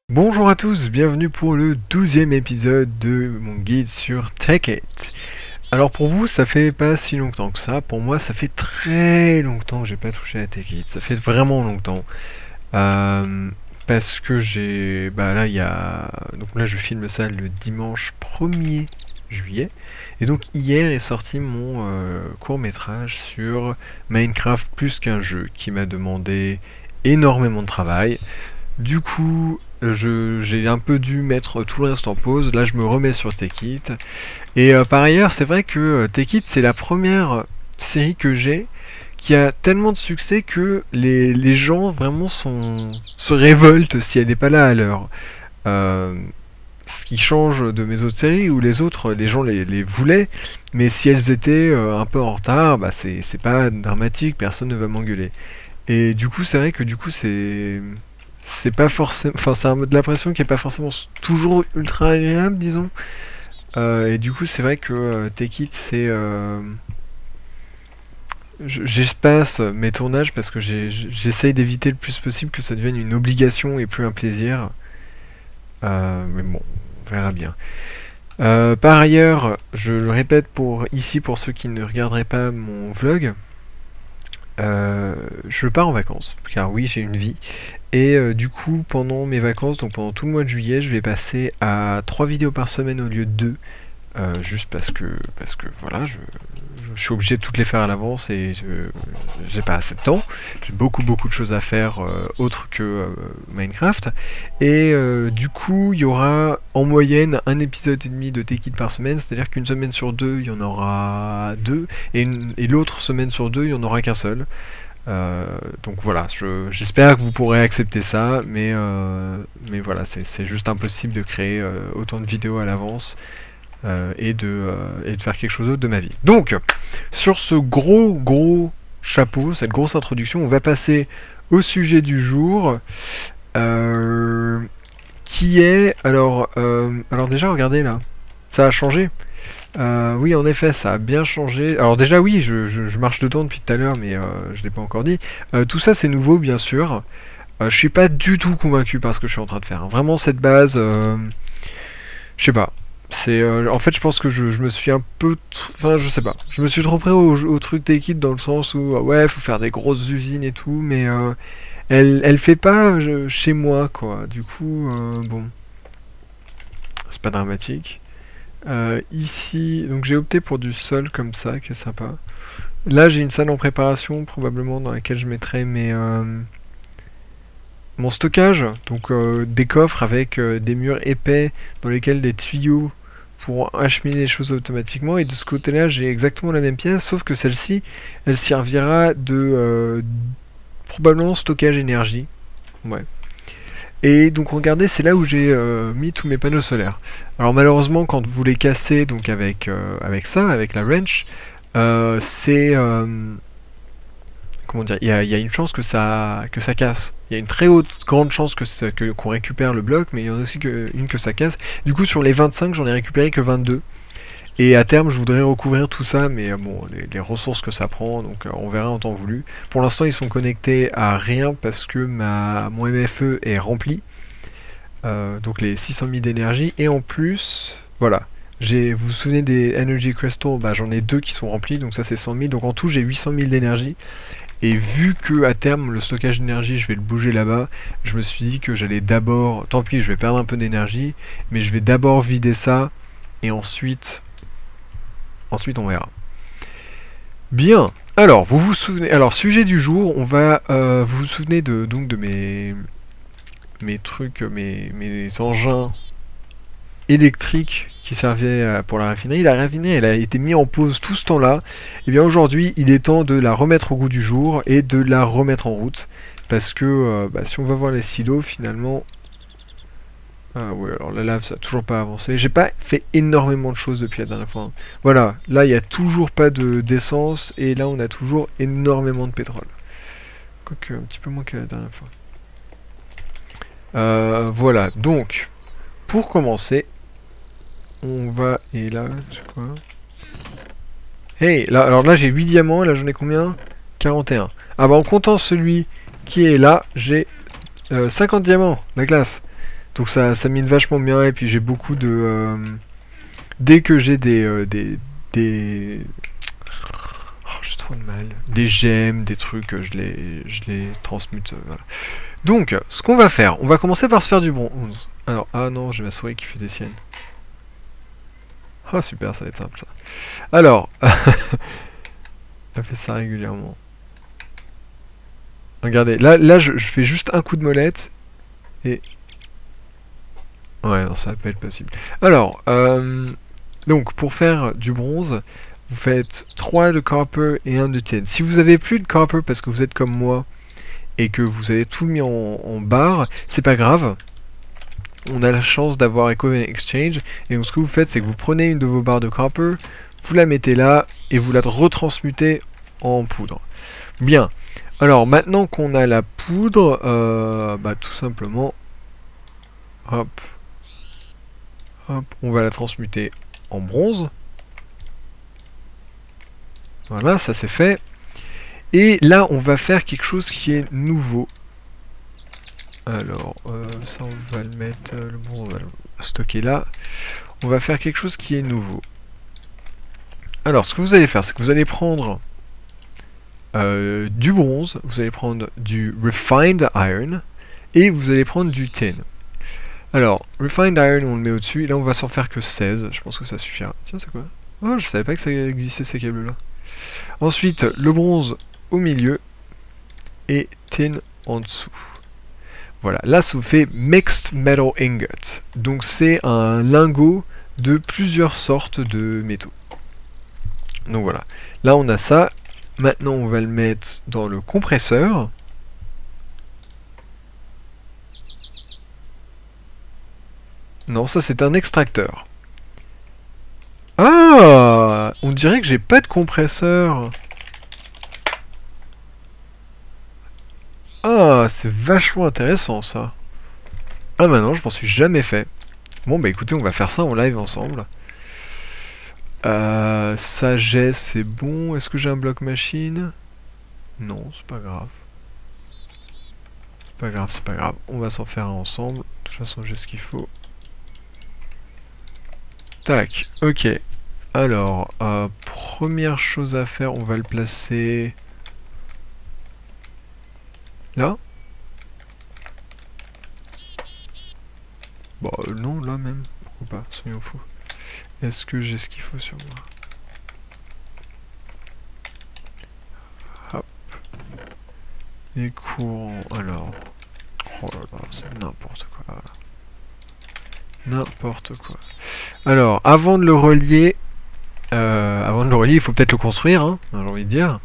Bonjour à tous, bienvenue pour le 12e épisode de mon guide sur Tekkit. Alors pour vous, ça fait pas si longtemps que ça. Pour moi, ça fait très longtemps que j'ai pas touché à Tekkit. Ça fait vraiment longtemps. Parce que j'ai... Bah là, il y a... Donc là, je filme ça le dimanche 1er juillet. Et donc hier est sorti mon court-métrage sur Minecraft plus qu'un jeu qui m'a demandé énormément de travail. Du coup, j'ai un peu dû mettre tout le reste en pause. Là, je me remets sur Tekkit. Et par ailleurs, c'est vrai que Tekkit, c'est la première série que j'ai qui a tellement de succès que les gens vraiment se révoltent si elle n'est pas là à l'heure. Ce qui change de mes autres séries où les autres, les gens les voulaient, mais si elles étaient un peu en retard, bah c'est pas dramatique, personne ne va m'engueuler. Et du coup, c'est vrai que du coup, c'est pas forcément, enfin c'est de l'impression qui est pas forcément toujours ultra agréable, disons. Et du coup c'est vrai que Tekkit c'est j'espace mes tournages parce que j'essaye d'éviter le plus possible que ça devienne une obligation et plus un plaisir. Mais bon, on verra bien. Par ailleurs, je le répète pour ceux qui ne regarderaient pas mon vlog, je pars en vacances, car oui j'ai une vie. Et du coup, pendant mes vacances, donc pendant tout le mois de juillet, je vais passer à 3 vidéos par semaine au lieu de 2. Juste parce que voilà, je suis obligé de toutes les faire à l'avance et j'ai pas assez de temps. J'ai beaucoup de choses à faire autres que Minecraft. Et du coup, il y aura en moyenne un épisode et demi de Tekkit par semaine, c'est-à-dire qu'une semaine sur deux, il y en aura deux, et l'autre semaine sur deux, il y en aura qu'un seul. Donc voilà, j'espère que vous pourrez accepter ça, mais voilà, c'est juste impossible de créer autant de vidéos à l'avance et de faire quelque chose d'autre de ma vie. Donc, sur ce gros chapeau, cette grosse introduction, on va passer au sujet du jour, qui est, alors déjà, regardez là, ça a changé. Oui, en effet, ça a bien changé. Alors déjà, oui, je marche dedans depuis tout à l'heure, mais je l'ai pas encore dit. Tout ça, c'est nouveau, bien sûr. Je suis pas du tout convaincu par ce que je suis en train de faire. Vraiment, cette base, je sais pas. En fait, je pense que je me suis un peu... Enfin, je sais pas. Je me suis trop pris au truc Tekkit dans le sens où, ouais, faut faire des grosses usines et tout, mais elle fait pas chez moi, quoi. Du coup, bon, c'est pas dramatique. Ici, donc j'ai opté pour du sol comme ça, qui est sympa. Là, j'ai une salle en préparation, probablement, dans laquelle je mettrai mon stockage. Donc des coffres avec des murs épais dans lesquels des tuyaux pourront acheminer les choses automatiquement. Et de ce côté-là, j'ai exactement la même pièce, sauf que celle-ci, elle servira de probablement stockage énergie. Ouais. Et donc regardez, c'est là où j'ai mis tous mes panneaux solaires. Alors malheureusement, quand vous les cassez donc avec ça, avec la wrench, c'est comment dire, il y a une chance que ça casse. Il y a une très grande chance qu'on récupère le bloc, mais il y en a aussi une que ça casse. Du coup, sur les 25, j'en ai récupéré que 22. Et à terme, je voudrais recouvrir tout ça, mais bon, les ressources que ça prend, donc on verra en temps voulu. Pour l'instant, ils sont connectés à rien parce que mon MFE est rempli. Donc les 600 000 d'énergie. Et en plus, voilà. Vous vous souvenez des Energy Crystals, bah, j'en ai deux qui sont remplis, donc ça c'est 100 000. Donc en tout, j'ai 800 000 d'énergie. Et vu que à terme, le stockage d'énergie, je vais le bouger là-bas, je me suis dit que j'allais d'abord... Tant pis, je vais perdre un peu d'énergie, mais je vais d'abord vider ça, et ensuite on verra. Bien, alors, vous vous souvenez... Alors, sujet du jour, on va... vous vous souvenez donc de mes trucs, mes engins électriques qui servaient pour la raffinerie. La raffinerie, elle a été mise en pause tout ce temps-là. Et bien aujourd'hui, il est temps de la remettre au goût du jour et de la remettre en route. Parce que bah, si on va voir les silos, finalement... Ah ouais, alors la lave, ça n'a toujours pas avancé. J'ai pas fait énormément de choses depuis la dernière fois. Voilà, là, il n'y a toujours pas d'essence. Et là, on a toujours énormément de pétrole. Quoique, un petit peu moins que la dernière fois. Voilà, donc, pour commencer, on va... Et là, c'est quoi? Hey, là, alors là, j'ai 8 diamants. Là, j'en ai combien? 41. Ah bah, en comptant celui qui est là, j'ai 50 diamants. La classe. Donc ça mine vachement bien, et puis j'ai beaucoup de... dès que j'ai oh, j'ai trop de mal. Des gemmes, des trucs, je les transmute, voilà. Donc, ce qu'on va faire, on va commencer par se faire du bronze. Alors, ah non, j'ai ma souris qui fait des siennes. Ah super, ça va être simple ça. Alors, ça fait ça régulièrement. Regardez, là je fais juste un coup de molette, et... Ouais, non, ça va pas être possible. Alors, donc, pour faire du bronze, vous faites 3 de copper et 1 de tin. Si vous avez plus de copper parce que vous êtes comme moi, et que vous avez tout mis en barre, c'est pas grave. On a la chance d'avoir Equivalent Exchange, et donc ce que vous faites, c'est que vous prenez une de vos barres de copper, vous la mettez là, et vous la retransmutez en poudre. Bien. Alors, maintenant qu'on a la poudre, bah tout simplement, hop, hop, on va la transmuter en bronze. Voilà, ça c'est fait. Et là, on va faire quelque chose qui est nouveau. Alors, ça on va le mettre, le bronze, on va le stocker là. On va faire quelque chose qui est nouveau. Alors, ce que vous allez faire, c'est que vous allez prendre du bronze, vous allez prendre du Refined Iron, et vous allez prendre du tin. Alors, Refined Iron, on le met au-dessus, et là on va s'en faire que 16, je pense que ça suffira. Tiens, c'est quoi? Oh, je savais pas que ça existait ces câbles-là. Ensuite, le bronze au milieu, et tin en dessous. Voilà, là ça vous fait Mixed Metal Ingot. Donc c'est un lingot de plusieurs sortes de métaux. Donc voilà, là on a ça. Maintenant on va le mettre dans le compresseur. Non, ça c'est un extracteur. Ah, on dirait que j'ai pas de compresseur. Ah, c'est vachement intéressant ça. Ah bah non, je m'en suis jamais fait. Bon bah écoutez, on va faire ça en live ensemble. Ça j'ai, c'est bon. Est-ce que j'ai un bloc machine? Non, c'est pas grave. C'est pas grave, c'est pas grave. On va s'en faire un ensemble. De toute façon, j'ai ce qu'il faut. Tac, ok. Alors, première chose à faire, on va le placer... là. Bon, non, là même. Pourquoi pas, soyons fous. Est-ce que j'ai ce qu'il faut sur moi? Hop. Les courants, alors... Oh là là, c'est n'importe quoi. N'importe quoi. Alors, avant de le relier... il faut peut-être le construire, hein, j'ai envie de dire.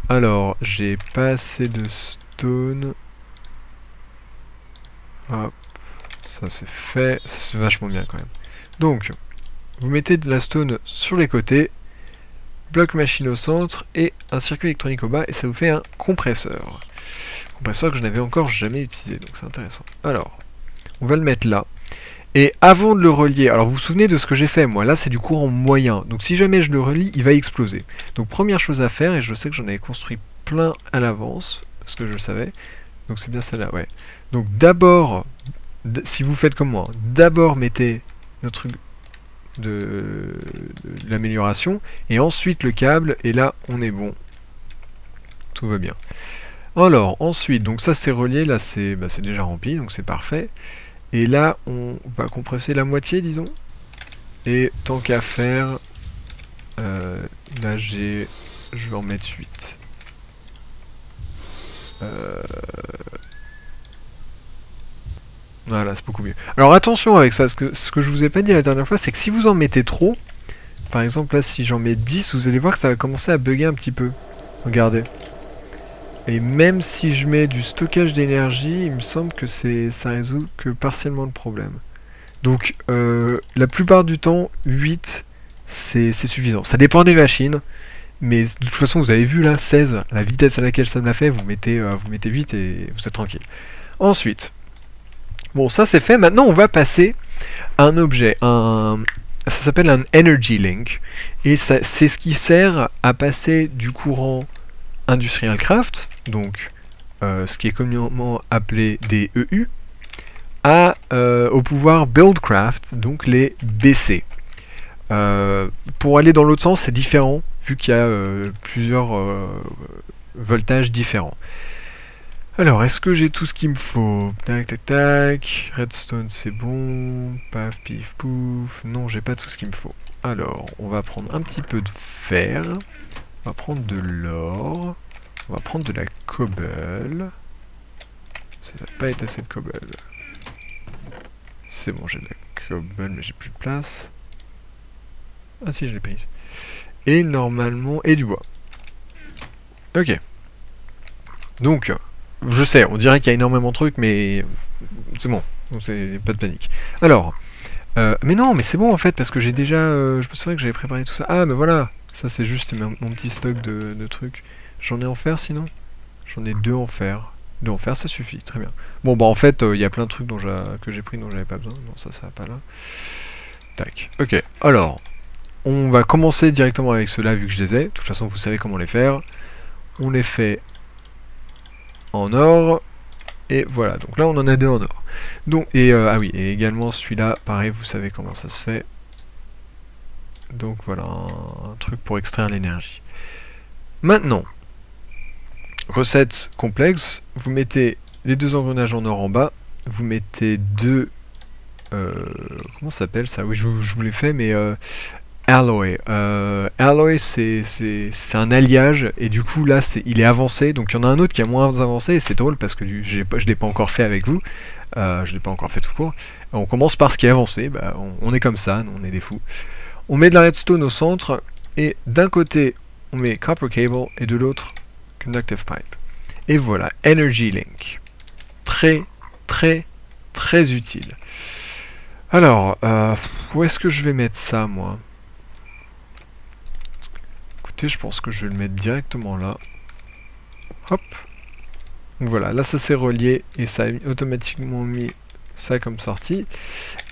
Alors, j'ai pas assez de stone. Hop. Ça c'est fait. Ça c'est vachement bien quand même. Donc, vous mettez de la stone sur les côtés, bloc machine au centre et un circuit électronique au bas, et ça vous fait un compresseur. Compresseur que je n'avais encore jamais utilisé, donc c'est intéressant. Alors, on va le mettre là. Et avant de le relier, alors vous vous souvenez de ce que j'ai fait, moi là c'est du courant moyen, donc si jamais je le relie, il va exploser. Donc première chose à faire, et je sais que j'en avais construit plein à l'avance, parce que je le savais, donc c'est bien celle-là, ouais. Donc d'abord, si vous faites comme moi, d'abord mettez le truc de l'amélioration, et ensuite le câble, et là on est bon. Tout va bien. Alors ensuite, donc ça c'est relié, là c'est déjà rempli, donc c'est parfait. Et là, on va compresser la moitié, disons. Et tant qu'à faire, là je vais en mettre 8. Voilà, c'est beaucoup mieux. Alors attention avec ça, ce que je vous ai pas dit la dernière fois, c'est que si vous en mettez trop, par exemple là si j'en mets 10, vous allez voir que ça va commencer à bugger un petit peu. Regardez. Et même si je mets du stockage d'énergie, il me semble que ça résout que partiellement le problème. Donc la plupart du temps, 8 c'est suffisant. Ça dépend des machines, mais de toute façon vous avez vu là, 16, la vitesse à laquelle ça me l'a fait, vous mettez 8 et vous êtes tranquille. Ensuite, bon ça c'est fait, maintenant on va passer à un objet, ça s'appelle un Energy Link, et c'est ce qui sert à passer du courant Industrial Craft, donc ce qui est communément appelé des EU, au pouvoir Buildcraft, donc les BC. Pour aller dans l'autre sens, c'est différent, vu qu'il y a plusieurs voltages différents. Alors, est-ce que j'ai tout ce qu'il me faut? Tac, tac, tac. Redstone, c'est bon. Paf, pif, pouf. Non, j'ai pas tout ce qu'il me faut. Alors, on va prendre un petit peu de fer. On va prendre de l'or. On va prendre de la cobble. Ça va pas être assez de cobble. C'est bon, j'ai de la cobble, mais j'ai plus de place. Ah si, je l'ai prise. Et normalement... Et du bois. Ok. Donc... Je sais, on dirait qu'il y a énormément de trucs, mais c'est bon, c'est pas de panique. Alors, mais non, mais c'est bon en fait, parce que j'ai déjà, je me souviens que j'avais préparé tout ça. Ah, mais voilà, ça c'est juste mon petit stock de trucs. J'en ai en fer sinon? J'en ai 2 en fer. 2 en fer, ça suffit, très bien. Bon, bah en fait, il y a plein de trucs que j'ai pris dont j'avais pas besoin. Non, ça va pas là. Tac, ok. Alors, on va commencer directement avec ceux-là, vu que je les ai. De toute façon, vous savez comment les faire. On les fait en or, et voilà, donc là on en a 2 en or. Donc, et ah oui, et également celui-là, pareil, vous savez comment ça se fait. Donc voilà, un truc pour extraire l'énergie. Maintenant, recette complexe, vous mettez les 2 engrenages en or en bas, vous mettez 2... comment ça s'appelle ça? Oui, je vous l'ai fait, mais... Alloy. Alloy, c'est un alliage, et du coup, là, il est avancé, donc il y en a un autre qui est moins avancé, et c'est drôle parce que je l'ai pas encore fait avec vous, je l'ai pas encore fait tout court. On commence par ce qui est avancé, bah, on est comme ça, on est des fous. On met de la redstone au centre, et d'un côté, on met copper cable, et de l'autre, conductive pipe. Et voilà, energy link. Très, très, très utile. Alors, où est-ce que je vais mettre ça, moi? Je pense que je vais le mettre directement là. Hop. Donc voilà, là ça s'est relié et ça a automatiquement mis ça comme sortie.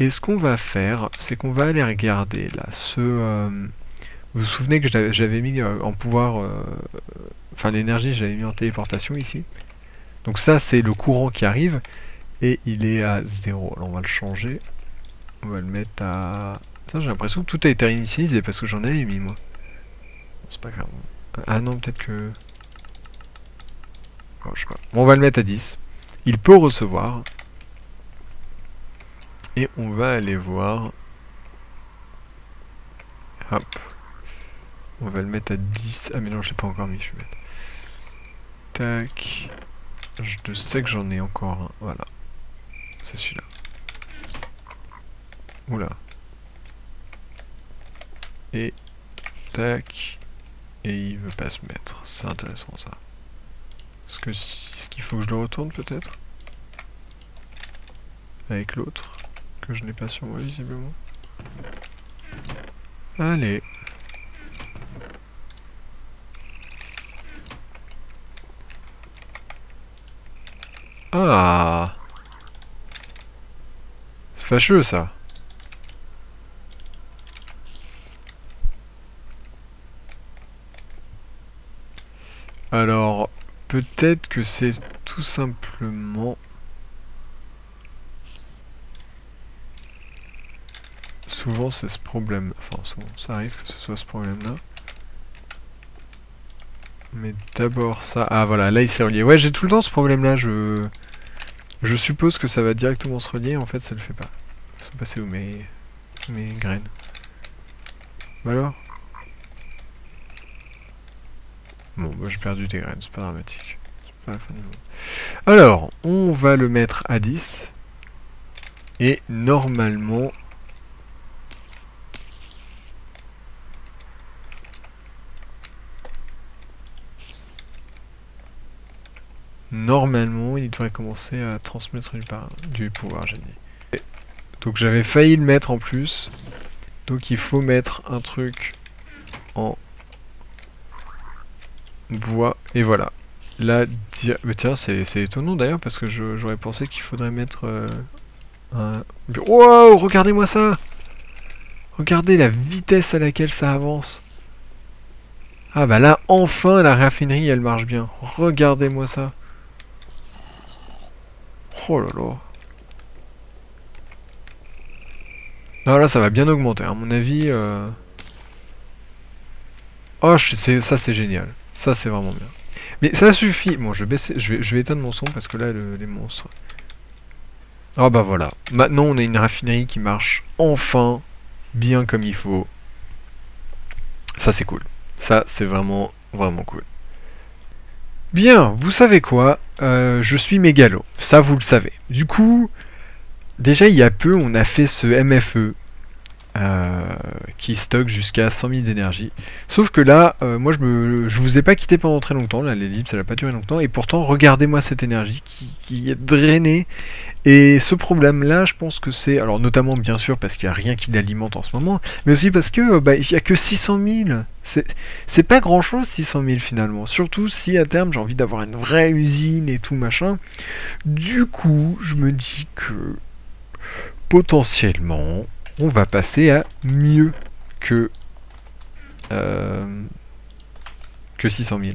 Et ce qu'on va faire, c'est qu'on va aller regarder là vous vous souvenez que j'avais mis en pouvoir, enfin l'énergie, j'avais mis en téléportation ici. Donc ça c'est le courant qui arrive et il est à 0. Alors on va le changer. On va le mettre à... Ça, j'ai l'impression que tout a été réinitialisé parce que j'en avais mis moi. C'est pas grave. Ah non, peut-être que... Oh, je sais pas. Bon, on va le mettre à 10. Il peut recevoir. Et on va aller voir... Hop. On va le mettre à 10. Ah mais non, je l'ai pas encore mis, je vais mettre. Tac. Je sais que j'en ai encore un. Voilà. C'est celui-là. Oula. Et... Tac. Et il veut pas se mettre. C'est intéressant ça. Est-ce qu'il faut que je le retourne peut-être? Avec l'autre. Que je n'ai pas sur moi visiblement. Allez. Ah. C'est fâcheux ça. Alors, peut-être que c'est tout simplement... Souvent c'est ce problème, enfin souvent ça arrive que ce soit ce problème-là. Mais d'abord ça... Ah voilà, là il s'est relié. Ouais, j'ai tout le temps ce problème-là, je suppose que ça va directement se relier, en fait ça le fait pas. Ils sont passés où mes graines? Bah alors? Bon, bah j'ai perdu des graines, c'est pas dramatique. C'est pas la fin du monde. Alors, on va le mettre à 10. Et normalement... Normalement, il devrait commencer à transmettre du pouvoir génie. Donc j'avais failli le mettre en plus. Donc il faut mettre un truc en bois. Et voilà. Là, mais tiens, c'est étonnant d'ailleurs parce que j'aurais pensé qu'il faudrait mettre un... Wow, regardez-moi ça! Regardez la vitesse à laquelle ça avance. Ah bah là, enfin, la raffinerie, elle marche bien. Regardez-moi ça. Oh là là. Non, là, ça va bien augmenter, à mon avis. Oh, ça, c'est génial. Ça, c'est vraiment bien. Mais ça suffit. Bon, je vais éteindre mon son parce que là, les monstres... Oh, bah voilà. Maintenant, on a une raffinerie qui marche enfin bien comme il faut. Ça, c'est cool. Ça, c'est vraiment, vraiment cool. Bien, vous savez quoi? Je suis mégalo. Ça, vous le savez. Du coup, déjà, il y a peu, on a fait ce MFE. Qui stocke jusqu'à 100 000 d'énergie. Sauf que là, moi je vous ai pas quitté pendant très longtemps, là l'ellipse elle a pas duré longtemps, et pourtant regardez-moi cette énergie qui est drainée. Et ce problème là, je pense que c'est, alors notamment bien sûr parce qu'il n'y a rien qui l'alimente en ce moment, mais aussi parce que il n'y a que 600 000. C'est pas grand chose 600 000 finalement, surtout si à terme j'ai envie d'avoir une vraie usine et tout machin. Du coup, je me dis que potentiellement on va passer à mieux que 600 000.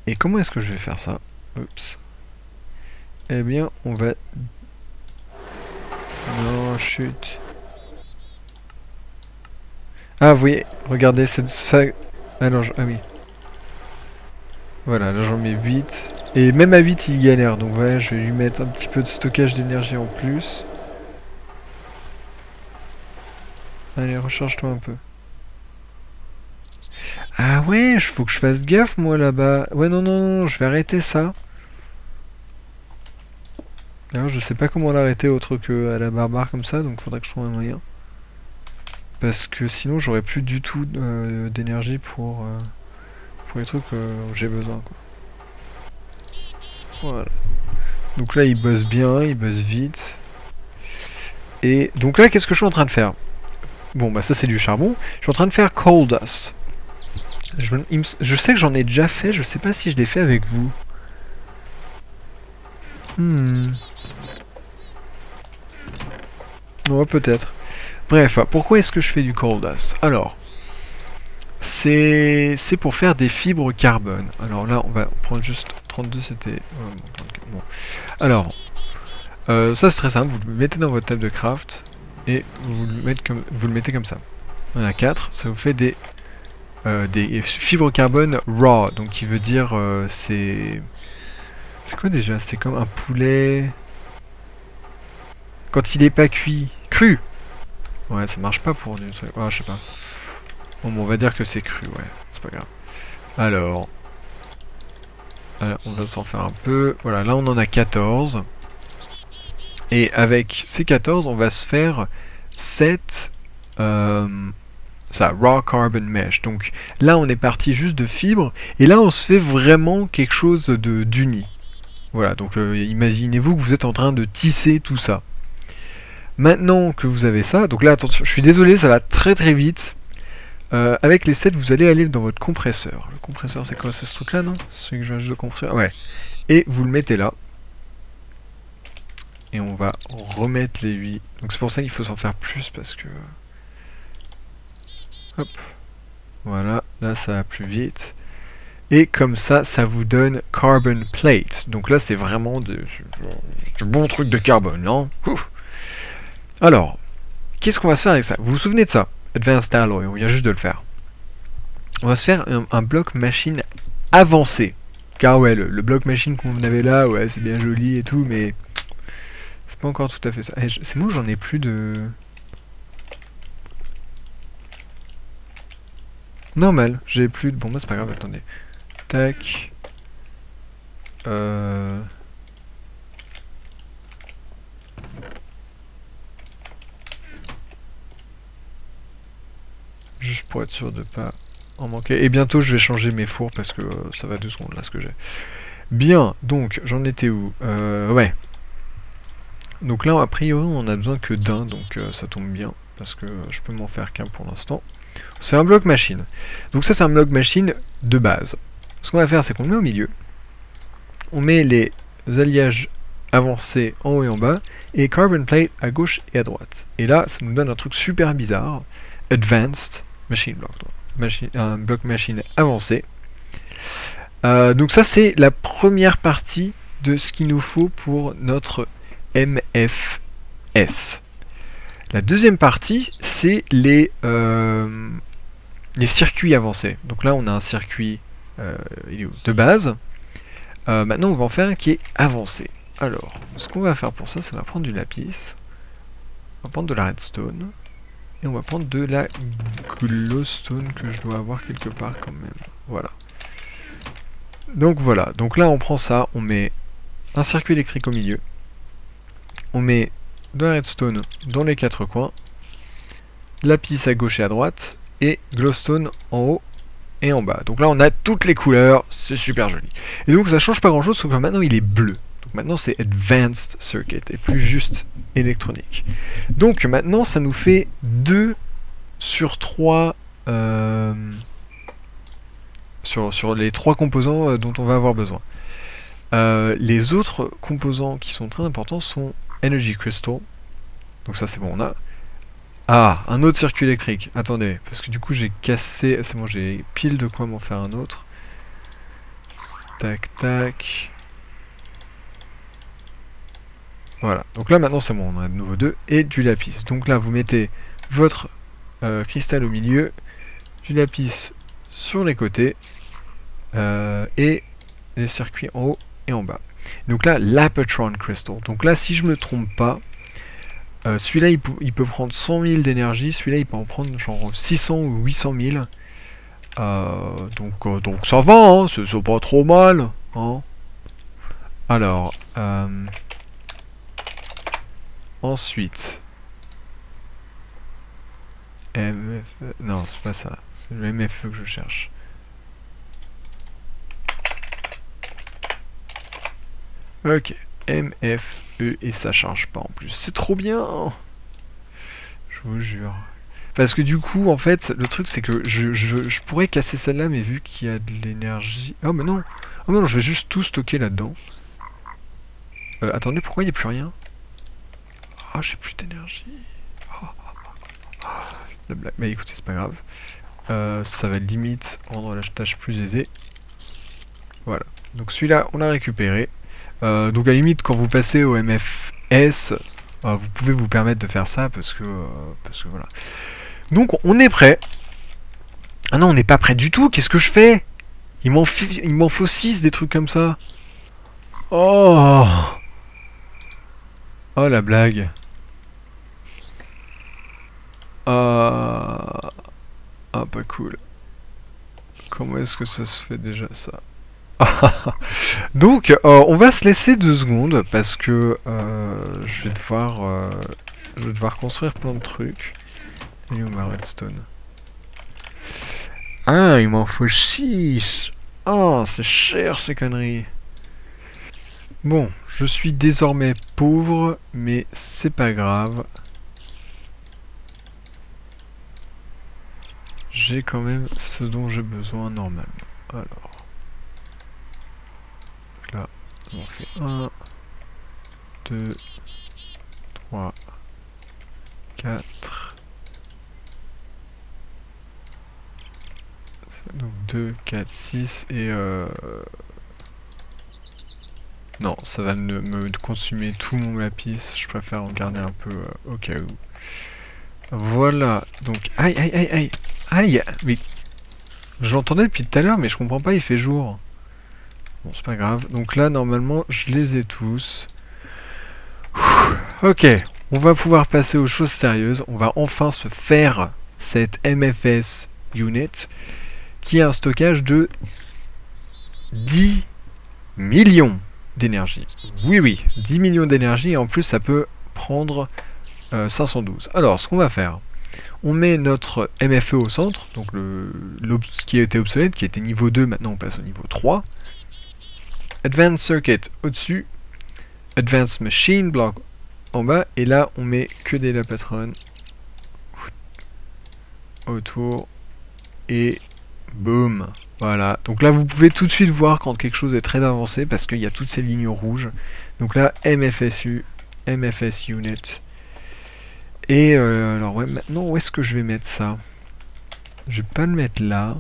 Et comment est-ce que je vais faire ça? Oups. Eh bien, on va... Non, chut. Ah, vous voyez, regardez, c'est ça... Ah non, ah oui. Voilà, là j'en mets 8. Et même à 8, il galère. Donc ouais, je vais lui mettre un petit peu de stockage d'énergie en plus. Allez, recharge-toi un peu. Ah ouais, faut que je fasse gaffe moi là-bas. Ouais, non, non, non, je vais arrêter ça. Alors, je sais pas comment l'arrêter autre que à la barbare comme ça, donc faudrait que je trouve un moyen. Parce que sinon j'aurais plus du tout d'énergie pour les trucs où j'ai besoin, quoi. Voilà. Donc là il bosse bien, il bosse vite. Et donc là qu'est-ce que je suis en train de faire? Bon bah ça c'est du charbon. Je suis en train de faire coal dust. Je sais que j'en ai déjà fait, je sais pas si je l'ai fait avec vous. Ouais, peut-être. Bref, pourquoi est-ce que je fais du coal dust? Alors, c'est pour faire des fibres carbone. Alors là, on va prendre juste 32, c'était... bon. Alors, ça c'est très simple, vous le mettez dans votre table de craft et vous le mettez comme ça. On a 4, ça vous fait des fibres carbone raw, donc qui veut dire c'est quoi déjà? C'est comme un poulet quand il est pas cuit, cru. Ouais, ça marche pas pour du truc. Ah, je sais pas. Bon, on va dire que c'est cru, ouais, c'est pas grave. Alors, on va s'en faire un peu. Voilà, là on en a 14. Et avec ces 14, on va se faire 7 ça, raw carbon mesh. Donc là on est parti juste de fibres et là on se fait vraiment quelque chose d'uni. Voilà, donc imaginez-vous que vous êtes en train de tisser tout ça. Maintenant que vous avez ça, donc là attention, je suis désolé, ça va très très vite. Avec les 7, vous allez aller dans votre compresseur. Le compresseur c'est quoi? C'est ce truc là, non? C'est celui que je viens juste de compresseur. Ouais. Et vous le mettez là. Et on va remettre les 8. Donc c'est pour ça qu'il faut s'en faire plus parce que... Hop. Voilà, là ça va plus vite. Et comme ça, ça vous donne carbon plate. Donc là c'est vraiment du bon truc de carbone, non? Ouf. Alors, qu'est-ce qu'on va se faire avec ça? Vous vous souvenez de ça? Advanced Alloy, on vient juste de le faire. On va se faire un bloc machine avancé. Car ouais, le bloc machine qu'on avait là, ouais, c'est bien joli et tout, mais... C'est pas encore tout à fait ça. C'est moi, j'en ai plus de... Normal, j'ai plus de... Bon, bah c'est pas grave, attendez. Tac. Juste pour être sûr de pas en manquer. Et bientôt, je vais changer mes fours parce que ça va 2 secondes là, ce que j'ai. Bien, donc, j'en étais où? Ouais. Donc là, a priori, on a besoin que d'un, donc ça tombe bien. Parce que je peux m'en faire qu'un pour l'instant. On se fait un bloc machine. Donc ça, c'est un bloc machine de base. Ce qu'on va faire, c'est qu'on le met au milieu. On met les alliages avancés en haut et en bas. Et carbon plate à gauche et à droite. Et là, ça nous donne un truc super bizarre. Advanced machine block. Un bloc machine avancé. Donc ça, c'est la première partie de ce qu'il nous faut pour notre MFS. La deuxième partie, c'est les circuits avancés. Donc là, on a un circuit de base. Maintenant, on va en faire un qui est avancé. Alors, ce qu'on va faire pour ça, c'est va prendre du lapis. On va prendre de la redstone. Et on va prendre de la glowstone que je dois avoir quelque part quand même. Voilà. Donc voilà. Donc là, on prend ça, on met un circuit électrique au milieu. On met de la redstone dans les quatre coins. Lapis à gauche et à droite. Et glowstone en haut et en bas. Donc là, on a toutes les couleurs. C'est super joli. Et donc, ça change pas grand-chose, sauf que maintenant, il est bleu. Donc maintenant, c'est Advanced Circuit et plus juste électronique. Donc maintenant, ça nous fait 2 sur 3 sur les 3 composants dont on va avoir besoin. Les autres composants qui sont très importants sont Energy Crystal. Donc ça, c'est bon, on a. Ah, un autre circuit électrique. Attendez, parce que du coup, j'ai cassé. C'est bon, j'ai pile de quoi m'en faire un autre. Tac, tac. Voilà, donc là maintenant c'est bon, on a de nouveau 2 et du lapis. Donc là vous mettez votre cristal au milieu, du lapis sur les côtés et les circuits en haut et en bas. Donc là, l'Apatron Crystal. Donc là, si je me trompe pas, celui-là il peut prendre 100 000 d'énergie, celui-là il peut en prendre genre 600 ou 800 000. Donc ça va, hein, c'est pas trop mal. Hein. Alors, ensuite, MFE, non c'est pas ça, c'est le MFE que je cherche. Ok, MFE et ça charge pas en plus, c'est trop bien. Je vous jure. Parce que du coup, en fait, le truc c'est que je pourrais casser celle-là, mais vu qu'il y a de l'énergie... Oh mais non. Oh mais non, je vais juste tout stocker là-dedans. Attendez, pourquoi il n'y a plus rien? Ah, j'ai plus d'énergie. La blague. Mais écoutez, c'est pas grave. Ça va limite rendre la tâche plus aisée. Voilà. Donc celui-là, on l'a récupéré. Donc à la limite, quand vous passez au MFS, vous pouvez vous permettre de faire ça parce que voilà. Donc on est prêt. Ah non, on n'est pas prêt du tout. Qu'est-ce que je fais? Il m'en faut 6 des trucs comme ça. Oh. Oh la blague. Ah, pas cool. Comment est-ce que ça se fait déjà ça? Donc on va se laisser 2 secondes parce que je vais devoir construire plein de trucs. Et où ma redstone? Ah, il m'en faut 6. Oh, c'est cher ces conneries. Bon, je suis désormais pauvre, mais c'est pas grave. J'ai quand même ce dont j'ai besoin normalement. Alors. Là, on en fait 1, 2, 3, 4. Donc 2, 4, 6 et non, ça va me consumer tout mon lapis, je préfère en garder un peu au cas où. Voilà, donc aïe aïe aïe aïe aïe, mais j'entendais depuis tout à l'heure mais je comprends pas, il fait jour. Bon, c'est pas grave, donc là normalement je les ai tous. Ok, on va pouvoir passer aux choses sérieuses, on va enfin se faire cette MFS unit qui a un stockage de 10 millions d'énergie. Oui, oui, 10 millions d'énergie et en plus ça peut prendre 512. Alors, ce qu'on va faire, on met notre MFE au centre, donc ce qui était obsolète, qui était niveau 2, maintenant on passe au niveau 3. Advanced Circuit au-dessus, Advanced Machine Block en bas, et là on met que des lapatron autour, et boum. Voilà, donc là vous pouvez tout de suite voir quand quelque chose est très avancé parce qu'il y a toutes ces lignes rouges. Donc là, MFSU, MFS Unit. Et alors ouais, maintenant où est-ce que je vais mettre ça? Je vais pas le mettre là.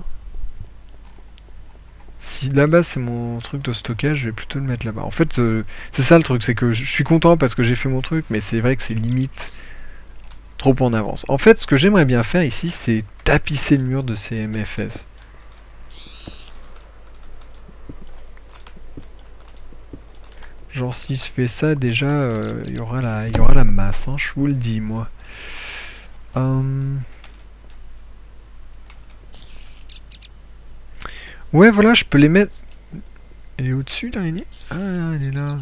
Si là-bas c'est mon truc de stockage, je vais plutôt le mettre là-bas. En fait, c'est ça le truc, c'est que je suis content parce que j'ai fait mon truc, mais c'est vrai que c'est limite trop en avance. En fait, ce que j'aimerais bien faire ici, c'est tapisser le mur de ces MFS. Genre si je fais ça déjà, il y aura la masse, hein, je vous le dis moi. Ouais voilà, je peux les mettre... Elle est au-dessus l'araignée? Ah elle est là.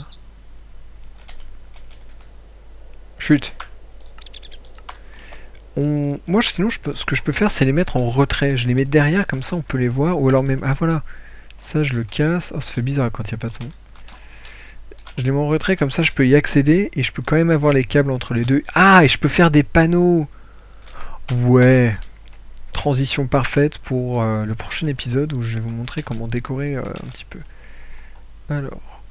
Chut. Moi sinon ce que je peux faire c'est les mettre en retrait. Je les mets derrière comme ça on peut les voir. Ou alors même... Ah voilà. Ça je le casse. Oh ça fait bizarre quand il n'y a pas de son. Je les mets en retrait, comme ça je peux y accéder et je peux quand même avoir les câbles entre les deux. Ah, et je peux faire des panneaux. Ouais. Transition parfaite pour le prochain épisode où je vais vous montrer comment décorer un petit peu. Alors.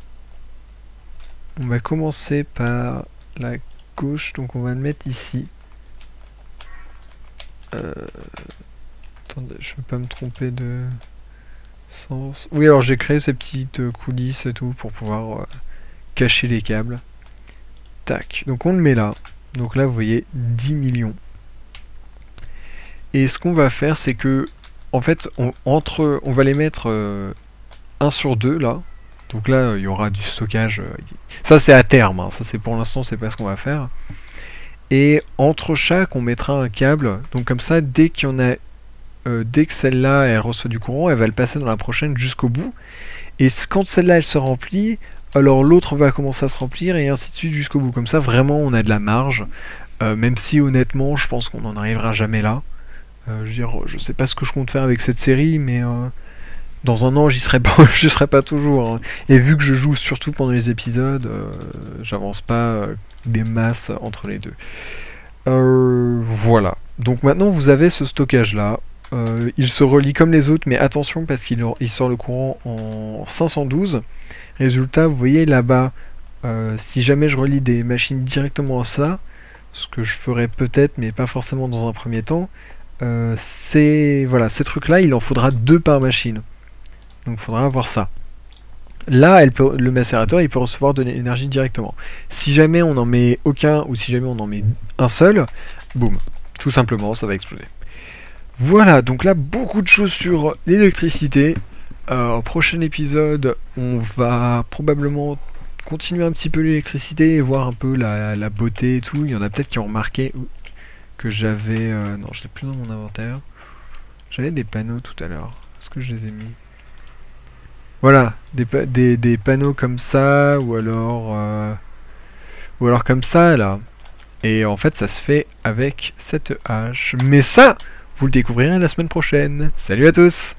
On va commencer par la gauche, donc on va le mettre ici. Attendez, je ne veux pas me tromper de sens. Oui, alors j'ai créé ces petites coulisses et tout pour pouvoir... cacher les câbles. Tac. Donc on le met là. Donc là vous voyez 10 millions. Et ce qu'on va faire c'est que en fait on va les mettre 1 sur 2 là. Donc là il y aura du stockage. Ça c'est à terme. Hein. Ça c'est pour l'instant c'est pas ce qu'on va faire. Et entre chaque on mettra un câble. Donc comme ça dès qu'il y en a dès que celle-là elle reçoit du courant, elle va le passer dans la prochaine jusqu'au bout. Et quand celle-là elle se remplit, alors l'autre va commencer à se remplir et ainsi de suite jusqu'au bout. Comme ça, vraiment, on a de la marge. Même si, honnêtement, je pense qu'on n'en arrivera jamais là. Je veux dire, je sais pas ce que je compte faire avec cette série, mais dans un an, j'y serai pas, je serai pas toujours. Hein. Et vu que je joue surtout pendant les épisodes, j'avance pas des masses entre les deux. Voilà. Donc maintenant, vous avez ce stockage-là. Il se relie comme les autres, mais attention parce qu'il sort le courant en 512. Résultat, vous voyez là-bas, si jamais je relie des machines directement à ça, ce que je ferais peut-être, mais pas forcément dans un premier temps, voilà, ces trucs-là, il en faudra 2 par machine. Donc il faudra avoir ça. Là, le macérateur, il peut recevoir de l'énergie directement. Si jamais on n'en met aucun, ou si jamais on en met un seul, boum, tout simplement, ça va exploser. Voilà, donc là, beaucoup de choses sur l'électricité. Au prochain épisode, on va probablement continuer un petit peu l'électricité et voir un peu la beauté et tout. Il y en a peut-être qui ont remarqué que j'avais... non, je l'ai plus dans mon inventaire. J'avais des panneaux tout à l'heure. Est-ce que je les ai mis? Voilà, des panneaux comme ça, ou alors comme ça, là. Et en fait, ça se fait avec cette hache. Mais ça, vous le découvrirez la semaine prochaine. Salut à tous!